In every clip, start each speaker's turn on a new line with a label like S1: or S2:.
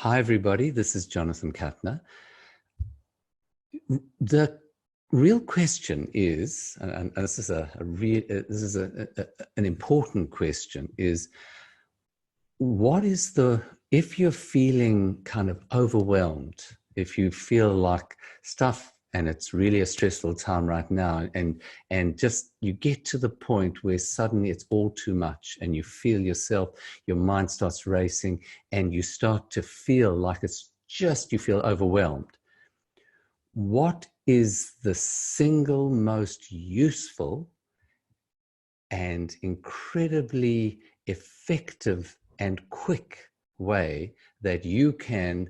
S1: Hi, everybody. This is Jonathan Kuttner. The real question is, and this is an important question, is if you're feeling kind of overwhelmed, if you feel like stuff and it's really a stressful time right now, and just you get to the point where suddenly it's all too much and you feel yourself, your mind starts racing and you start to feel like you feel overwhelmed. What is the single most useful and incredibly effective and quick way that you can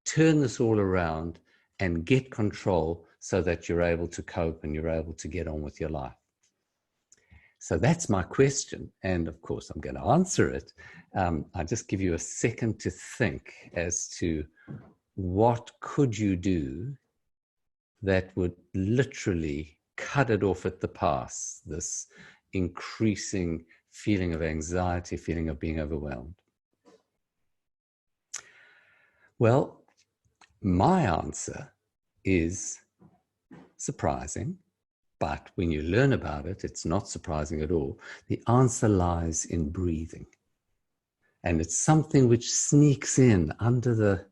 S1: turn this all around and get control so that you're able to cope and you're able to get on with your life? So that's my question. And of course, I'm going to answer it. I'll just give you a second to think as to what could you do that would literally cut it off at the pass, this increasing feeling of anxiety, feeling of being overwhelmed. Well, my answer is surprising, but when you learn about it, it's not surprising at all. The answer lies in breathing. And it's something which sneaks in under the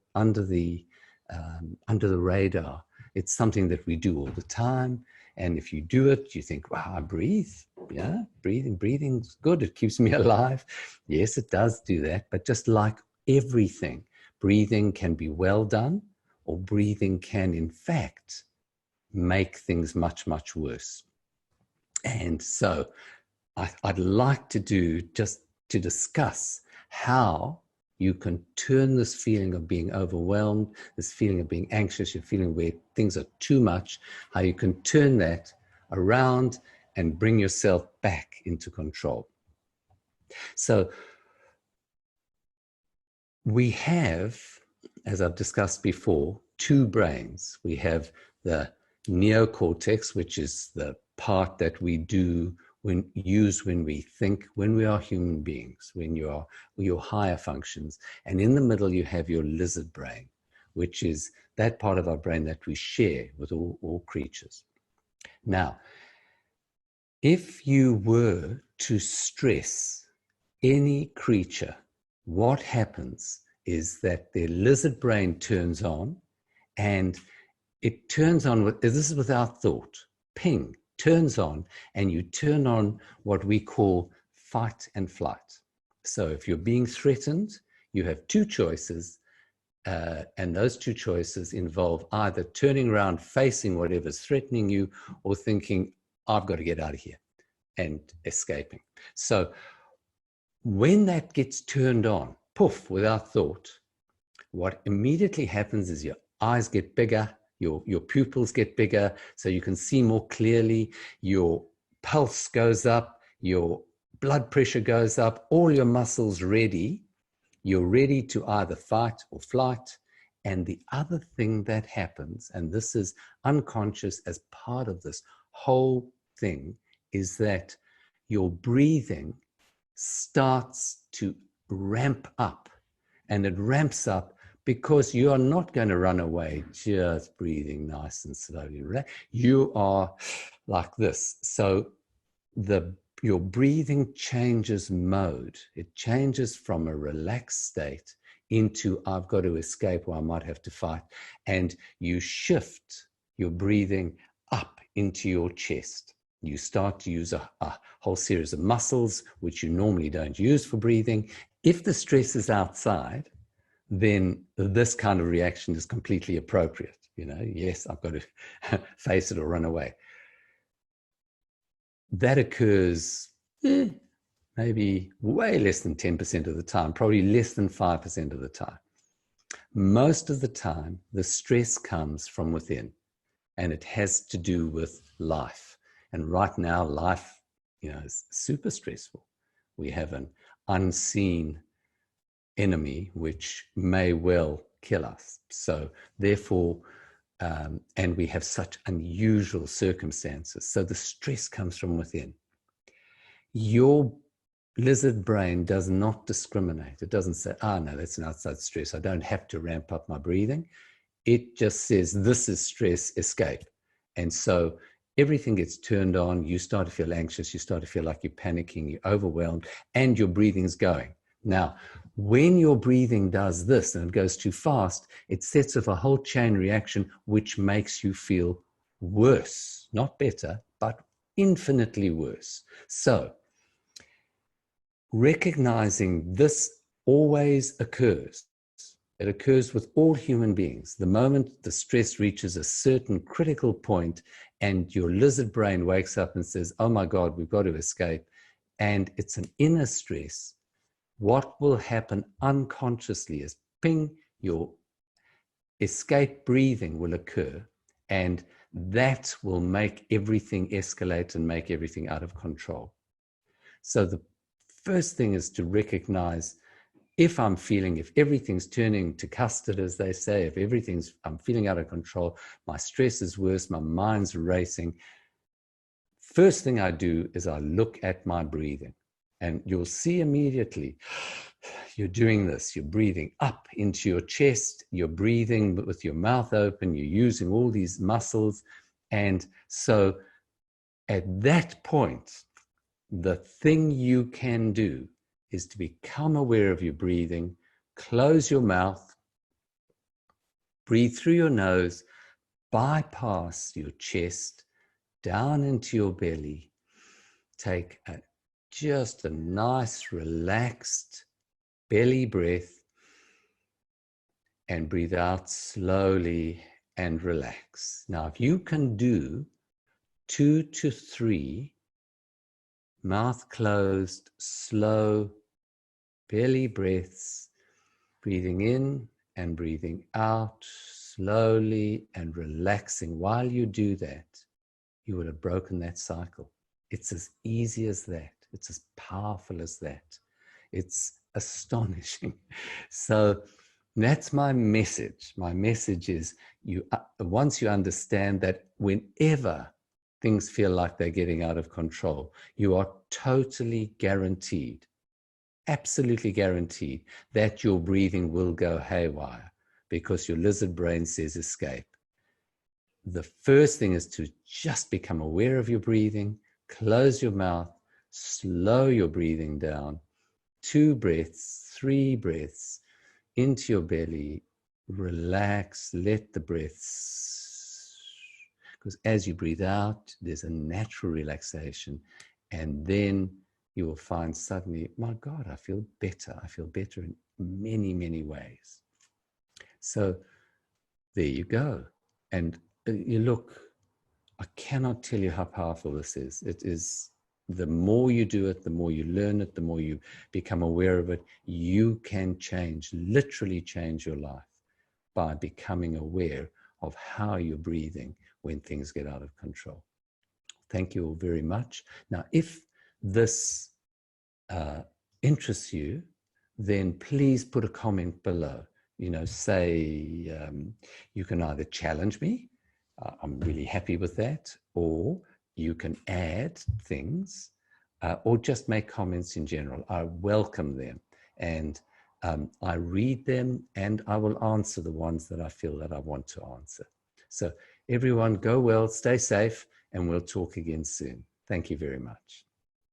S1: radar. It's something that we do all the time. And if you do it, you think, wow, I breathe. Yeah, breathing's good. It keeps me alive. Yes, it does do that. But just like everything, breathing can be well done, or breathing can, in fact, make things much, much worse. And so I'd like to discuss how you can turn this feeling of being overwhelmed, this feeling of being anxious, your feeling where things are too much, how you can turn that around and bring yourself back into control. So we have, as I've discussed before, two brains. We have the neocortex, which is the part that we use when we think, when we are human beings, when you are your higher functions. And in the middle, you have your lizard brain, which is that part of our brain that we share with all creatures. Now, if you were to stress any creature, what happens is that their lizard brain turns on, and it turns on, this is without thought, ping, turns on, and you turn on what we call fight and flight. So if you're being threatened, you have two choices, and those two choices involve either turning around, facing whatever's threatening you, or thinking, I've got to get out of here, and escaping. So when that gets turned on, poof, without thought, what immediately happens is your eyes get bigger, your pupils get bigger, so you can see more clearly, your pulse goes up, your blood pressure goes up, all your muscles ready. You're ready to either fight or flight. And the other thing that happens, and this is unconscious as part of this whole thing, is that your breathing starts to ramp up. And it ramps up because you are not going to run away just breathing nice and slowly. You are like this. So your breathing changes mode. It changes from a relaxed state into I've got to escape or I might have to fight. And you shift your breathing up into your chest. You start to use a whole series of muscles, which you normally don't use for breathing. If the stress is outside, then this kind of reaction is completely appropriate. Yes, I've got to face it or run away. That occurs maybe way less than 10% of the time, probably less than 5% of the time. Most of the time, the stress comes from within, and it has to do with life. And right now, life, is super stressful. We have an unseen enemy which may well kill us. So therefore, and we have such unusual circumstances. So the stress comes from within. Your lizard brain does not discriminate. It doesn't say, ah, no, that's an outside stress. I don't have to ramp up my breathing. It just says, this is stress, escape. And so everything gets turned on. You start to feel anxious. You start to feel like you're panicking, you're overwhelmed, and your breathing's going. Now, when your breathing does this and it goes too fast, it sets off a whole chain reaction, which makes you feel worse, not better, but infinitely worse. So recognizing this always occurs. It occurs with all human beings. The moment the stress reaches a certain critical point and your lizard brain wakes up and says, oh my God, we've got to escape, and it's an inner stress, what will happen unconsciously is ping, your escape breathing will occur, and that will make everything escalate and make everything out of control. So the first thing is to recognize, if everything's turning to custard, as they say, I'm feeling out of control, my stress is worse, my mind's racing, first thing I do is I look at my breathing. And you'll see immediately you're doing this. You're breathing up into your chest. You're breathing with your mouth open. You're using all these muscles. And so at that point, the thing you can do is to become aware of your breathing. Close your mouth. Breathe through your nose. Bypass your chest down into your belly. Take just a nice, relaxed belly breath and breathe out slowly and relax. Now, if you can do 2 to 3 mouth closed, slow belly breaths, breathing in and breathing out slowly and relaxing, while you do that, you will have broken that cycle. It's as easy as that. It's as powerful as that. It's astonishing. So that's my message. My message is, once you understand that whenever things feel like they're getting out of control, you are totally guaranteed, absolutely guaranteed, that your breathing will go haywire because your lizard brain says escape. The first thing is to just become aware of your breathing, close your mouth, slow your breathing down, 2 breaths, 3 breaths into your belly, relax, let the breaths, because as you breathe out, there's a natural relaxation, and then you will find suddenly, my God, I feel better. I feel better in many, many ways. So there you go. And you look, I cannot tell you how powerful this is. It is, the more you do it, the more you learn it, the more you become aware of it, you can change, literally change your life by becoming aware of how you're breathing when things get out of control. Thank you all very much. Now, if this interests you, then please put a comment below. Say, you can either challenge me, I'm really happy with that, or you can add things, or just make comments in general. I welcome them, and I read them, and I will answer the ones that I feel that I want to answer. So everyone, go well, stay safe, and we'll talk again soon. Thank you very much.